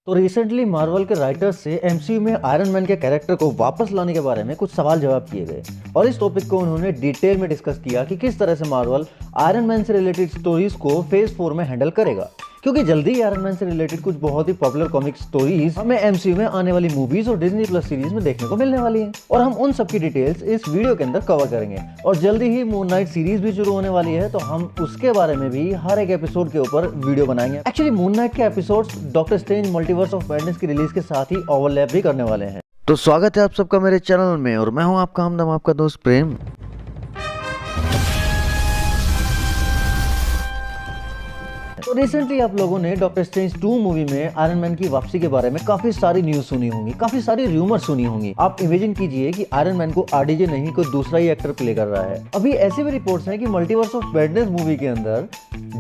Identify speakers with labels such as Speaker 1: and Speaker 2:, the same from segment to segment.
Speaker 1: तो recently Marvel के writers से एमसीयू में आयरन मैन के कैरेक्टर को वापस लाने के बारे में कुछ सवाल जवाब किए गए और इस टॉपिक को उन्होंने डिटेल में डिस्कस किया कि किस तरह से मार्वल आयरन मैन से रिलेटेड स्टोरीज को फेज 4 में हैंडल करेगा, क्योंकि जल्दी ही आयरन मैन से रिलेटेड कुछ बहुत ही पॉपुलर कॉमिक स्टोरीज हमें एमसीयू में आने वाली मूवीज और डिज्नी प्लस सीरीज में देखने को मिलने वाली हैं और हम उन सब की डिटेल्स इस वीडियो के अंदर कवर करेंगे। और जल्दी ही मून नाइट सीरीज भी शुरू होने वाली है, तो हम उसके बारे में भी हर एक एपिसोड के ऊपर वीडियो बनाएंगे। एक्चुअली मून नाइट के episodes doctor strange multiverse of madness की रिलीज के साथ ही ओवरलैप भी करने वाले हैं। तो स्वागत है आप सबका मेरे चैनल में और मैं हूं आपका हमदम, आपका दोस्त प्रेम। तो रिसेंटली आप लोगों ने डॉक्टर स्ट्रेंज 2 मूवी में आयरन मैन की वापसी के बारे में काफी सारी न्यूज सुनी होंगी, काफी सारी रूमर सुनी होंगी। आप इमेजिन कीजिए कि आयरन मैन को आरडीजे नहीं, कोई दूसरा ही एक्टर प्ले कर रहा है। अभी ऐसे भी रिपोर्ट्स हैं कि मल्टीवर्स ऑफ मैडनेस मूवी के अंदर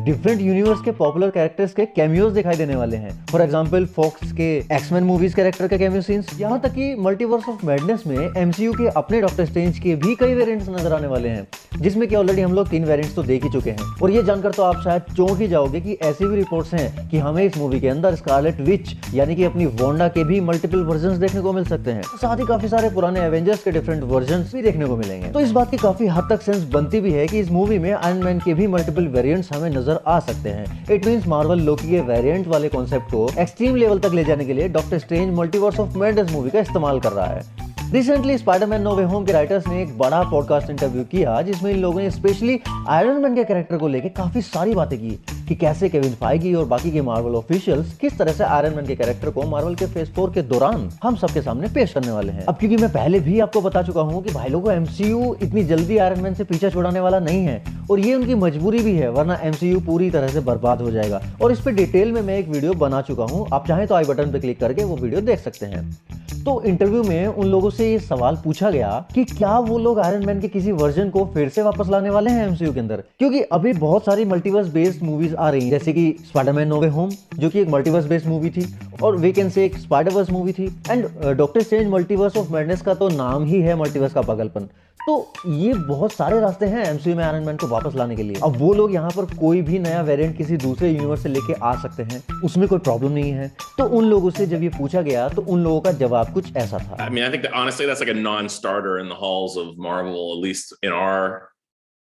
Speaker 1: डिफरेंट यूनिवर्स के पॉपुलर कैरेक्टर्स के कैमियोज दिखाई देने वाले हैं। फॉर एग्जांपल फॉक्स के एक्समैन मूवीज कैरेक्टर के कैमियो सीन्स, यहाँ तक कि मल्टीवर्स ऑफ मैडनेस में एमसीयू के अपने डॉक्टर स्ट्रेंज के भी कई वेरिएंट्स नजर आने वाले हैं, जिसमें कि ऑलरेडी हम लोग 3 वेरिएंट्स तो देख ही चुके हैं। और ये जानकर तो आप शायद चौंक ही जाओगे कि ऐसी भी रिपोर्ट्स हैं कि हमें इस मूवी के अंदर स्कारलेट विच यानी कि अपनी वांडा के भी मल्टीपल वर्जन्स देखने को मिल सकते हैं। साथ ही काफी सारे पुराने एवेंजर्स के डिफरेंट वर्जन्स भी देखने को मिलेंगे। तो इस बात की काफी हद तक सेंस बनती भी है कि इस मूवी में आयरन मैन के भी मल्टीपल वेरिएंट्स हमें नजर आ सकते हैं। इट मींस मार्वल लोकी के वेरिएंट वाले कॉन्सेप्ट को एक्सट्रीम लेवल तक ले जाने के लिए doctor strange multiverse of madness movie का इस्तेमाल कर रहा है। Recently Spiderman no way home के राइटर्स ने एक बड़ा पॉडकास्ट इंटरव्यू किया, जिसमें इन लोगों ने स्पेशली आयरन मैन के कैरेक्टर को लेकर काफी सारी बातें की कि कैसे केविन फाइगी और बाकी के मार्वल ऑफिशियल्स किस तरह से आयरन मैन के कैरेक्टर को मार्वल के फेज 4 के दौरान हम सबके सामने पेश करने वाले हैं। अब क्योंकि मैं पहले भी आपको बता चुका हूं कि भाई लोगों एमसीयू इतनी जल्दी आयरन मैन से पीछा छुड़ाने वाला नहीं है और ये उनकी मजबूरी भी है, वरना एमसीयू पूरी तरह से बर्बाद हो जाएगा। और इस पे डिटेल में मैं एक वीडियो बना चुका हूं, आप चाहें तो आई बटन पे क्लिक करके वो वीडियो देख सकते हैं। तो इंटरव्यू में उन लोगों से ये सवाल पूछा गया कि क्या वो लोग आयरन मैन के किसी वर्जन को फिर से वापस लाने वाले हैं एमसीयू के अंदर, क्योंकि अभी बहुत सारी मल्टीवर्स बेस्ड मूवीज आ रही हैं, जैसे कि स्पाइडरमैन नो वे होम जो कि एक मल्टीवर्स बेस्ड मूवी थी, और वी कैन से एक स्पाइडरवर्स मूवी थी, and doctor strange multiverse of madness का तो नाम ही है मल्टीवर्स का पागलपन। तो ये बहुत सारे रास्ते हैं एमसीयू में आयरन मैन को वापस लाने के लिए। अब वो लोग यहाँ पर कोई भी नया वेरिएंट किसी दूसरे यूनिवर्स से लेके आ सकते हैं, उसमें कोई प्रॉब्लम नहीं है। तो उन लोगों से जब ये पूछा गया तो उन लोगों का जवाब कुछ ऐसा था।
Speaker 2: I mean, I think that honestly that's like a non-starter in the halls of Marvel, at least in our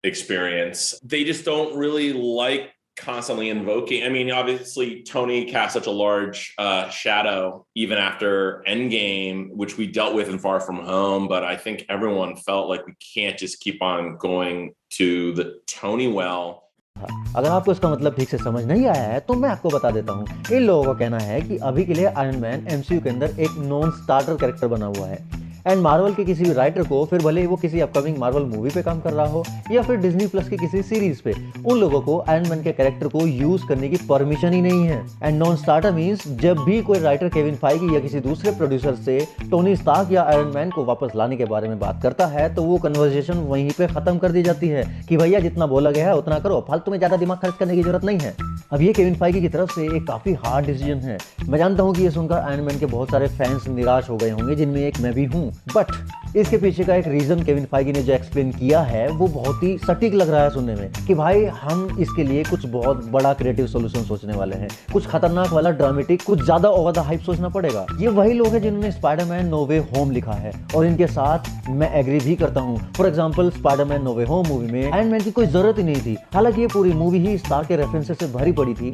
Speaker 2: experience. They just don't really like constantly invoking. I mean, obviously Tony cast such a large shadow even after Endgame, which we dealt with in Far From Home, but I think everyone felt like we can't just keep on going to the Tony well.
Speaker 1: अगर आपको इसका मतलब ठीक से समझ नहीं आया है तो मैं आपको बता देता हूँ। इन लोगों का कहना है कि अभी के लिए आयरन मैन एमसीयू के अंदर एक नॉन स्टार्टर कैरेक्टर बना हुआ है, एंड मार्वल के किसी भी राइटर को, फिर भले ही वो किसी अपकमिंग मार्वल मूवी पे काम कर रहा हो या फिर डिज्नी प्लस की किसी सीरीज पे, उन लोगों को आयरन मैन के कैरेक्टर को यूज करने की परमिशन ही नहीं है। एंड नॉन स्टार्टर मींस जब भी कोई राइटर केविन फाइगी या किसी दूसरे प्रोड्यूसर से टोनी स्टार्क या आयरन मैन को वापस लाने के बारे में बात करता है तो वो कन्वर्सेशन वहीं पे खत्म कर दी जाती है कि भैया जितना बोला गया है उतना करो, फालतू में ज्यादा दिमाग खर्च करने की जरूरत नहीं है। अब ये केविन फाइगी की तरफ से एक काफी हार्ड डिसीजन है। मैं जानता हूँ कि ये सुनकर आयरन मैन के बहुत सारे फैंस निराश हो गए होंगे, जिनमें एक मैं भी हूँ, बट इसके पीछे का एक रीजन केविन फाइगी ने जो एक्सप्लेन किया है वो बहुत ही सटीक लग रहा है सुनने में कि भाई हम इसके लिए कुछ बहुत बड़ा क्रिएटिव सॉल्यूशन सोचने वाले हैं, कुछ खतरनाक वाला ड्रामेटिक, कुछ ज्यादा ओवर द हाइप सोचना पड़ेगा। ये वही लोग हैं जिन्होंने स्पाइडरमैन नो वे होम लिखा है और इनके साथ मैं एग्री भी करता हूँ। For example Spiderman no way home movie में आयरन मैन की कोई जरूरत ही नहीं थी, हालांकि ये पूरी मूवी ही स्टार के रेफरेंसेस से भरी पड़ी थी।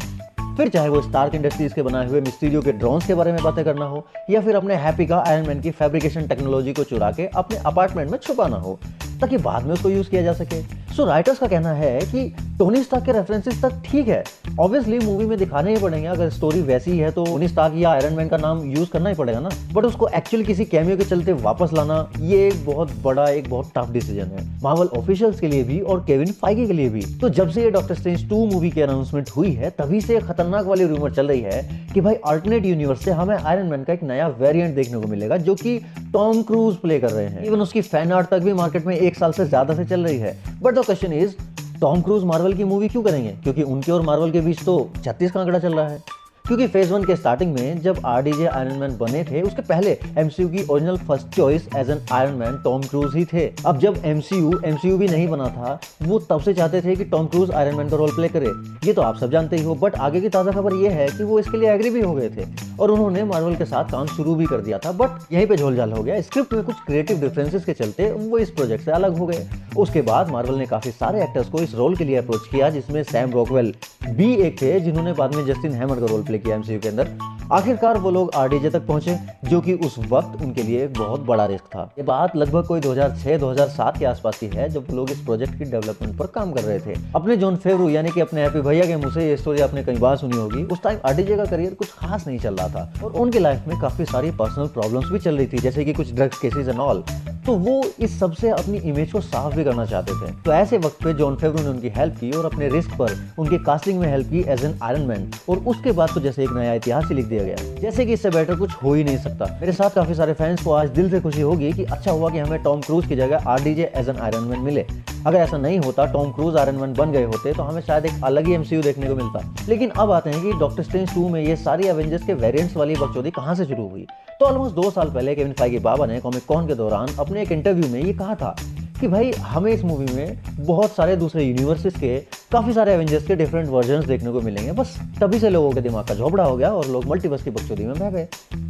Speaker 1: फिर चाहे वो स्टार्क इंडस्ट्रीज के बनाए हुए मिस्टीरियो के ड्रोन्स के बारे में बातें करना हो या फिर अपने हैप्पी का आयरन मैन की फैब्रिकेशन टेक्नोलॉजी को चुरा के अपने अपार्टमेंट में छुपाना हो ताकि बाद में उसको यूज किया जा सके। सो राइटर्स का कहना है कि टोनी स्टार्क के रेफरेंसेस तक ठीक है, ऑब्वियसली मूवी में दिखाने ही पड़ेंगे, अगर स्टोरी वैसी है तो टोनी स्टार्क या आयरन मैन का नाम यूज करना ही पड़ेगा ना, बट उसको एक्चुअली किसी कैमियो के चलते वापस लाना ये एक बहुत बड़ा, एक बहुत टफ डिसीजन है मार्वल ऑफिशियल्स के लिए भी और केविन फाइगी के लिए भी। तो जब से ये डॉक्टर स्ट्रेंज 2 मूवी की अनाउंसमेंट हुई है तभी से खतरनाक वाली रूमर चल रही है कि भाई अल्टरनेट यूनिवर्स से हमें आयरन मैन का एक नया वेरिएंट देखने को मिलेगा जो कि टॉम क्रूज प्ले कर रहे हैं। इवन उसकी फैन आर्ट तक भी मार्केट में 1 साल से ज्यादा से चल रही है। But the question is, Tom cruise Marvel की मूवी क्यों करेंगे, क्योंकि उनके और मार्वल के बीच तो 36 का आंकड़ा चल रहा है। क्योंकि फेज 1 के स्टार्टिंग में जब आरडीजे आयरन मैन बने थे उसके पहले एमसीयू की original first choice as an Iron Man Tom Cruise ही थे। अब जब एमसीयू भी नहीं बना था, वो तब से चाहते थे कि टॉम क्रूज आयरन मैन का रोल प्ले करे, ये तो आप सब जानते ही हो। बट आगे की ताजा खबर ये है कि वो इसके लिए एग्री भी हो गए थे और उन्होंने मार्वल के साथ काम शुरू भी कर दिया था। बट यहीं पे झोलझाल हो गया, स्क्रिप्ट में कुछ क्रिएटिव डिफरेंसेस के चलते वो इस प्रोजेक्ट से अलग हो गए। उसके बाद मार्वल ने काफी सारे एक्टर्स को इस रोल के लिए अप्रोच किया, जिसमें सैम रॉकवेल भी एक थे जिन्होंने बाद में जस्टिन हैमर का रोल प्ले किया एमसीयू के अंदर। आखिरकार वो लोग आरडीजे तक पहुंचे, जो कि उस वक्त उनके लिए एक बहुत बड़ा रिस्क था। ये बात लगभग कोई 2006-2007 के आसपास की है, जब लोग इस प्रोजेक्ट की डेवलपमेंट पर काम कर रहे थे। अपने जॉन फेवरू यानी कि अपने हैप्पी भैया के मुंह से ये स्टोरी आपने कई बार सुनी होगी। उस टाइम आरडीजे का करियर कुछ खास नहीं चल रहा था और उनकी लाइफ में काफी सारी पर्सनल प्रॉब्लम्स भी चल रही थी, जैसे कि कुछ ड्रग्स केसेस एंड ऑल। तो वो इस सब से अपनी इमेज को साफ भी करना चाहते थे। तो ऐसे वक्त पे जॉन फेवरू ने उनकी हेल्प की और अपने रिस्क पर उनकी कास्टिंग में हेल्प की एज एन आयरन मैन। और उसके बाद तो जैसे एक नया इतिहास ही लिख दिया गया, जैसे कि इससे बेटर कुछ हो ही नहीं सकता। मेरे साथ काफी सारे फैंस को आज दिल से खुशी होगी कि अच्छा हुआ कि हमें टॉम क्रूज की जगह RDJ as an Iron Man मिले। अगर ऐसा नहीं होता, टॉम क्रूज आयरन मैन बन गए होते, तो हमें शायद एक अलग ही एमसीयू देखने को मिलता। लेकिन अब आते हैं कि डॉक्टर स्ट्रेंज 2 में ये सारी एवेंजर्स के वेरिएंट्स वाली बकचोदी कहां से शुरू हुई। तो ऑलमोस्ट 2 साल पहले केविन फाइगी बाबा ने कॉमिक कॉन के दौरान अपने एक इंटरव्यू में ये कहा था कि भाई हमें इस मूवी में बहुत सारे दूसरे यूनिवर्सेस के काफी सारे एवेंजर्स के डिफरेंट वर्जन्स देखने को मिलेंगे। बस तभी से लोगों के दिमाग का झोपड़ा हो गया और लोग मल्टीवर्स की बकचोदी में बह गए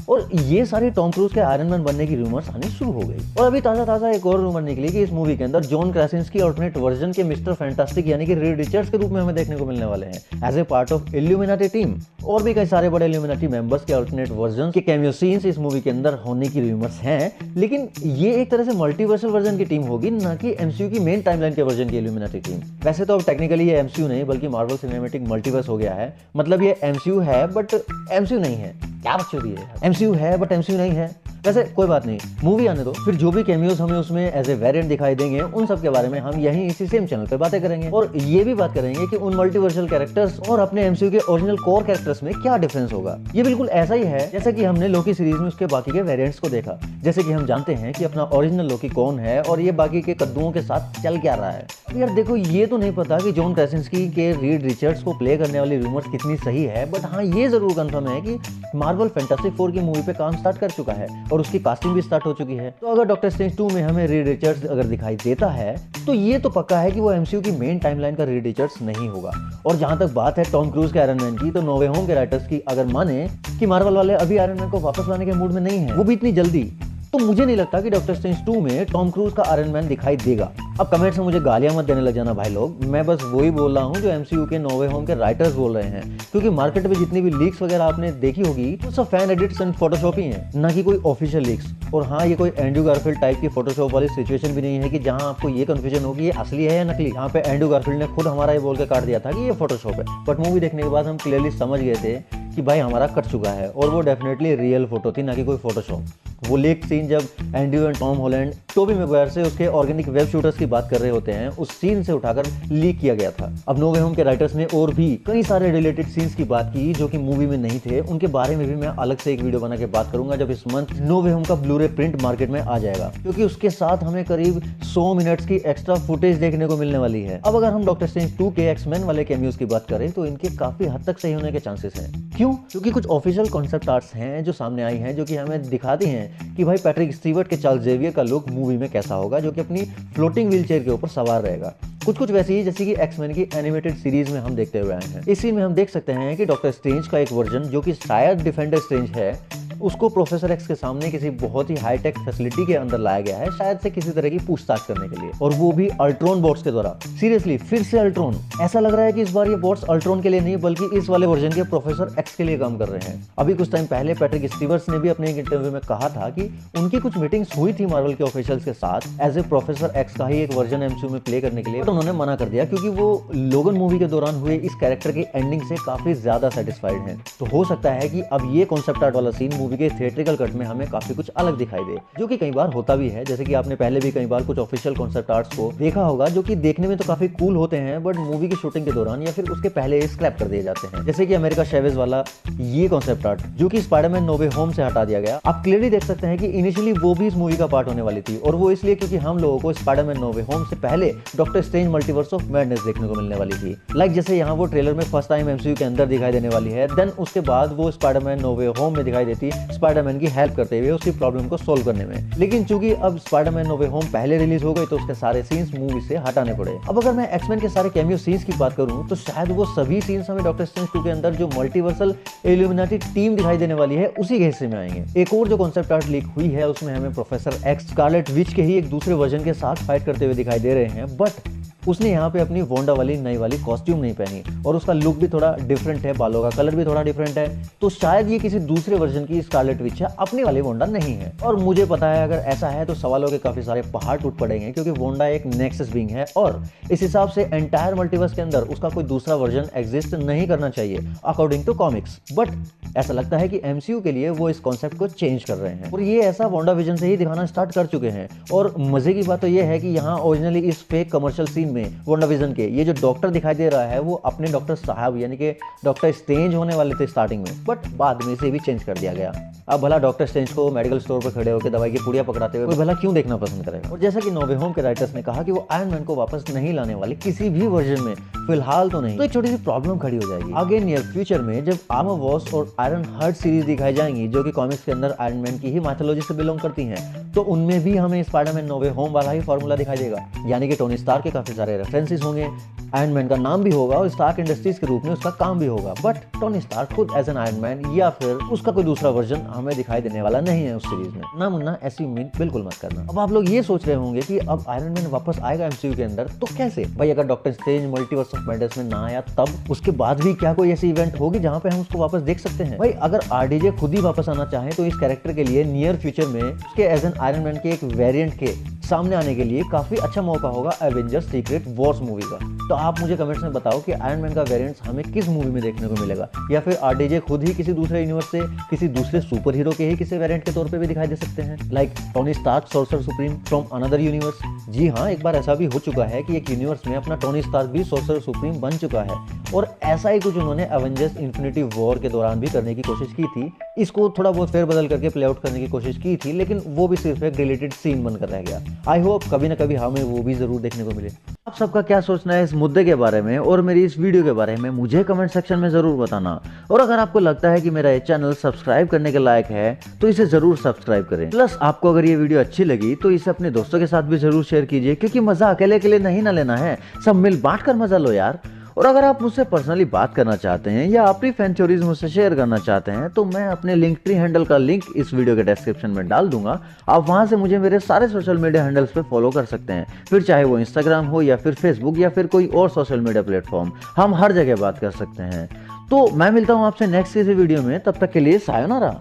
Speaker 1: और ये सारी टॉम क्रूज के आयरन मैन बनने की रूमर्स आनी शुरू हो गई। और अभी ताजा एक और रूमर निकली कि इस मूवी के अंदर जॉन क्रासिंस्की अल्टरनेट वर्जन के मिस्टर फैंटास्टिक यानी कि रीड रिचर्ड्स के रूप में हमें देखने को मिलने वाले हैं as a part of Illuminati team. और भी कई सारे बड़े इल्यूमिनाटी मेंबर्स के अल्टरनेट वर्जन के कैमियो सीन्स इस मूवी के अंदर होने की रूमर्स हैं। लेकिन ये एक तरह से मल्टीवर्सल वर्जन की टीम होगी, ना कि एमसीयू की मेन टाइमलाइन के वर्जन की इल्यूमिनाटी टीम। वैसे तो अब टेक्निकली ये एमसीयू नहीं बल्कि मार्वल सिनेमैटिक मल्टीवर्स हो गया है। मतलब ये एमसीयू है बट एमसीयू नहीं है। क्या बकचोदी है, एमसीयू है बट एमसीयू नहीं है। वैसे कोई बात नहीं, मूवी आने दो, फिर जो भी कैमियोज हमें उसमें एज ए वेरिएंट दिखाई देंगे उन सब के बारे में हम यहीं इसी सेम चैनल पे बातें करेंगे और ये भी बात करेंगे कि उन मल्टीवर्सल कैरेक्टर्स और अपने एमसीयू के ओरिजिनल कोर कैरेक्टर्स में क्या डिफरेंस होगा। ये बिल्कुल ऐसा ही है जैसा कि हमने लोकी सीरीज में उसके बाकी के वेरिएंट्स को देखा। जैसे कि हम जानते हैं कि अपना ओरिजिनल लोकी कौन है और ये बाकी के कद्दुओं के साथ चल क्या रहा है। अब यार देखो, ये तो नहीं पता कि जॉन क्रासिंस्की के रीड रिचर्ड्स को प्ले करने वाली रूमर्स कितनी सही है, बट हाँ ये जरूर कंफर्म है कि मार्वल फैंटास्टिक 4 की मूवी पे काम स्टार्ट कर चुका है और उसकी कास्टिंग भी स्टार्ट हो चुकी है। तो अगर डॉक्टर स्ट्रेंज 2 में हमें रीड रिचर्ड्स अगर दिखाई देता है तो ये तो पक्का है कि वो एमसीयू की मेन टाइमलाइन का रीड रिचर्ड्स नहीं होगा। और जहां तक बात है टॉम क्रूज के आयरन मैन की, तो नो वे होम के राइटर्स की अगर माने कि मार्वल वाले अभी आयरन मैन को वापस लाने के मूड में नहीं है, वो भी इतनी जल्दी, तो मुझे नहीं लगता कि डॉक्टर स्ट्रेंज 2 में टॉम क्रूज का आयरन मैन दिखाई देगा। अब कमेंट्स में मुझे गालियां मत देने लग जाना भाई लोग, मैं बस वही बोल रहा हूं जो एमसीयू के नो वे होम के राइटर्स बोल रहे हैं। क्योंकि मार्केट में जितनी भी लीक्स वगैरह आपने देखी होगी वो सब फैन एडिट्स एंड फोटोशॉप ही हैं, ना कि कोई ऑफिशियल लीक्स। और हाँ, ये कोई एंड्रू गारफील्ड टाइप की फोटोशॉप वाली सिचुएशन भी नहीं है कि जहां आपको ये कंफ्यूजन होगी ये असली है या नकली। यहाँ पे एंड्रू गारफील्ड ने खुद हमारा ये बोल के काट दिया था कि ये फोटोशॉप है, बट मूवी देखने के बाद हम क्लियरली समझ गए थे कि भाई हमारा कट चुका है और वो डेफिनेटली रियल फोटो थी, ना कि कोई फोटोशॉप। वो लीक सीन जब Andrew and Tom Holland Tobey Maguire से उसके ऑर्गेनिक वेब शूटर्स की बात कर रहे होते हैं, उस सीन से उठाकर लीक किया गया था। अब नो वे होम के राइटर्स ने और भी कई सारे रिलेटेड सीन्स की बात की जो कि मूवी में नहीं थे। उनके बारे में भी मैं अलग से एक वीडियो बना के बात करूंगा जब इस मंथ नो वे होम का ब्लू रे प्रिंट मार्केट में आ जाएगा, क्योंकि उसके साथ हमें करीब 100 मिनट्स की एक्स्ट्रा फुटेज देखने को मिलने वाली है। अब अगर हम डॉक्टर स्ट्रेंज 2 के एक्स-मैन वाले कैमियोज की बात करें तो इनके काफी हद तक सही होने के चांसेस हैं। क्यों? क्योंकि कुछ ऑफिशियल कॉन्सेप्ट आर्ट्स हैं जो सामने आई हैं, जो कि हमें दिखाती हैं कि भाई पैट्रिक स्टीवर्ट के चार्ल्स जेवियर का लुक मूवी में कैसा होगा, जो कि अपनी फ्लोटिंग व्हीलचेयर के ऊपर सवार रहेगा। कुछ वैसी ही जैसे कि एक्स-मैन की एनिमेटेड सीरीज में हम देखते हुए आए हैं। इसी में हम देख सकते हैं कि डॉक्टर स्ट्रेंज का एक वर्जन जो कि शायद डिफेंडर स्ट्रेंज है, उसको प्रोफेसर एक्स के सामने किसी बहुत ही हाईटेक फैसिलिटी के अंदर लाया गया है, शायद से किसी तरह की पूछताछ करने के लिए, और वो भी अल्ट्रॉन बॉट्स के द्वारा। सीरियसली फिर से अल्ट्रॉन। ऐसा लग रहा है कि इस बार ये बॉट्स अल्ट्रॉन के लिए नहीं बल्कि इस वाले वर्जन के प्रोफेसर एक्स के लिए काम कर रहे हैं। अभी कुछ टाइम पहले पैट्रिक स्टीवर्ट्स ने भी अपने एक इंटरव्यू में कहा था कि उनकी कुछ मीटिंग्स हुई थी मार्वल के ऑफिशियल्स के साथ एज ए प्रोफेसर एक्स का ही एक वर्जन एमसीयू में प्ले करने के लिए, तो उन्होंने मना कर दिया क्योंकि वो लोगन मूवी के दौरान हुए इस कैरेक्टर की एंडिंग से काफी ज्यादा सेटिस्फाइड हैं। तो हो सकता है कि अब ये कॉन्सेप्ट आर्ट वाला सीन मूवी मूवी के थिएट्रिकल कट में हमें काफी कुछ अलग दिखाई दे, जो कि कई बार होता भी है। जैसे कि आपने पहले भी कई बार कुछ ऑफिशियल कॉन्सेप्ट आर्ट्स को देखा होगा जो कि देखने में तो काफी कूल होते हैं, बट मूवी की शूटिंग के दौरान या फिर उसके पहले स्क्रैप कर दिए जाते हैं। जैसे कि अमेरिका चैवेज वाला ये कॉन्सेप्ट आर्ट जो कि स्पाइडरमैन नो वे होम से हटा दिया गया। आप क्लियरली देख सकते हैं कि इनिशियली वो भी इस मूवी का पार्ट होने वाली थी, और वो इसलिए क्योंकि हम लोगों को स्पाइडरमैन नो वे होम से पहले doctor strange multiverse of madness देखने को मिलने वाली थी। लाइक जैसे यहाँ वो ट्रेलर में फर्स्ट टाइम एमसीयू के अंदर दिखाई देने वाली है, देन उसके बाद वो स्पाइडरमैन नो वे होम में दिखाई देती स्पाइडरमैन की हेल्प करते हुए उसकी प्रॉब्लम को सोल्व करने में। लेकिन चूंकि अब स्पाइडरमैन नो वे होम पहले रिलीज हो गई तो उसके सारे सीन्स मूवी से हटाने पड़े। अब अगर मैं एक्समैन के सारे कैमियो सीन्स की बात करूं तो शायद वो सभी सीन्स हमें डॉक्टर स्ट्रेंज 2 के अंदर जो मल्टीवर्सल इल्यूमिनाटी टीम दिखाई देने वाली है उसी के हिस्से में आएंगे। एक और जो कॉन्सेप्ट आर्ट लीक हुई है उसमें हमें प्रोफेसर एक्स स्कारलेट विच के ही एक दूसरे वर्जन के साथ फाइट करते हुए दिखाई दे रहे हैं, बट उसने यहाँ पे अपनी वोंडा वाली नई वाली कॉस्ट्यूम नहीं पहनी और उसका लुक भी थोड़ा डिफरेंट है, बालों का कलर भी थोड़ा डिफरेंट है। तो शायद ये किसी दूसरे वर्जन की स्कारलेट विच है, अपनी वाली वोंडा नहीं है। और मुझे पता है अगर ऐसा है तो सवालों के काफी सारे पहाड़ टूट पड़ेंगे, क्योंकि वोंडा एक नेक्सस बीइंग है और इस हिसाब से एंटायर मल्टीवर्स के अंदर उसका कोई दूसरा वर्जन एग्जिस्ट नहीं करना चाहिए अकॉर्डिंग टू कॉमिक्स। बट ऐसा लगता है कि एमसीयू के लिए वो इस कॉन्सेप्ट को चेंज कर रहे हैं और ये ऐसा वोंडा विजन से ही दिखाना स्टार्ट कर चुके हैं। और मजे की बात तो ये है कि यहाँ ओरिजिनली इस फेक कमर्शियल सीन में वोंडा विजन के ये जो डॉक्टर दिखाई दे रहा है वो अपने डॉक्टर साहब यानी कि डॉक्टर स्ट्रेंज होने वाले थे स्टार्टिंग में, बट बाद में इसे भी चेंज कर दिया गया। अब भला डॉक्टर स्ट्रेंज को मेडिकल स्टोर पर खड़े होकर दवाई की पुड़िया पकड़ाते हुए भला क्यों देखना पसंद करेगा। और जैसा कि नो वे होम के राइटर्स ने कहा कि वो आयरन मैन को वापस नहीं लाने वाले किसी भी वर्जन में, फिलहाल तो नहीं। तो एक छोटी सी प्रॉब्लम खड़ी हो जाएगी आगे नियर फ्यूचर में जब आर्मर वॉर्स और आयरन हार्ट सीरीज दिखाई जाएंगी जो कि कॉमिक्स के अंदर आयरन मैन की ही माइथोलॉजी से बिलोंग करती हैं, तो उनमें भी हमें स्पाइडरमैन नो वे होम वाला ही फॉर्मूला दिखाई देगा। यानी कि टोनी स्टार्क के काफी सारे रेफरेंसेस होंगे, आयरन मैन का नाम भी होगा और स्टार्क इंडस्ट्रीज के रूप में उसका काम भी होगा, बट टोनी स्टार्क खुद एज एन आयरन मैन या फिर उसका कोई दूसरा वर्जन हमें दिखाई देने वाला नहीं है उस सीरीज में। ना मुन्ना ऐसी उम्मीद बिल्कुल मत करना। अब आप लोग ये सोच रहे होंगे कि अब आयरन मैन वापस आएगा एमसीयू के अंदर, तो कैसे भाई? अगर doctor strange multiverse of madness में ना आया तब उसके बाद भी क्या कोई ऐसी इवेंट होगी जहां पे हम उसको वापस देख सकते हैं? भाई अगर आरडीजे खुद ही वापस आना चाहे तो इस कैरेक्टर के लिए नियर फ्यूचर में उसके एज एन आयरन मैन के एक वेरिएंट के सामने आने के लिए काफी अच्छा मौका होगा एवेंजर्स सीक्रेट वॉर्स मूवी का। तो आप मुझे कमेंट्स में बताओ कि आयरन मैन का वेरिएंट्स हमें किस मूवी में देखने को मिलेगा, या फिर आरडीजे खुद ही किसी दूसरे यूनिवर्स से किसी दूसरे सुपर हीरो के ही किसी वेरिएंट के तौर पे भी दिखाई दे सकते हैं, like Tony Stark sorcerer supreme from another universe. जी हाँ, एक बार ऐसा भी हो चुका है कि एक यूनिवर्स में अपना टोनी स्टार्क भी सॉर्सरर सुप्रीम बन चुका है, और ऐसा ही कुछ उन्होंने एवेंजर्स इन्फिनिटी वॉर के दौरान भी करने की कोशिश की थी। इसको थोड़ा बहुत फेरबदल करके प्ले आउट करने की कोशिश की थी, लेकिन वो भी सिर्फ एक डिलीटेड सीन बनकर रह गया। आई होप कभी ना कभी हमें वो भी जरूर देखने को मिले। आप सबका क्या सोचना है इस मुद्दे के बारे में और मेरी इस वीडियो के बारे में मुझे कमेंट सेक्शन में जरूर बताना। और अगर आपको लगता है कि मेरा ये चैनल सब्सक्राइब करने के लायक है तो इसे जरूर सब्सक्राइब करें। प्लस आपको अगर ये वीडियो अच्छी लगी तो इसे अपने दोस्तों के साथ भी जरूर शेयर कीजिए, क्योंकि मजा अकेले अकेले नहीं ना लेना है, सब मिल बांट कर मजा लो यार। और अगर आप मुझसे पर्सनली बात करना चाहते हैं या अपनी फैन थ्योरीज मुझसे शेयर करना चाहते हैं तो मैं अपने लिंक्डइन हैंडल का लिंक इस वीडियो के डिस्क्रिप्शन में डाल दूंगा। आप वहां से मुझे मेरे सारे सोशल मीडिया हैंडल्स पे फॉलो कर सकते हैं, फिर चाहे वो इंस्टाग्राम हो या फिर फेसबुक या फिर कोई और सोशल मीडिया प्लेटफॉर्म, हम हर जगह बात कर सकते हैं। तो मैं मिलता हूँ आपसे नेक्स्ट किसी वीडियो में, तब तक के लिए सायोनारा।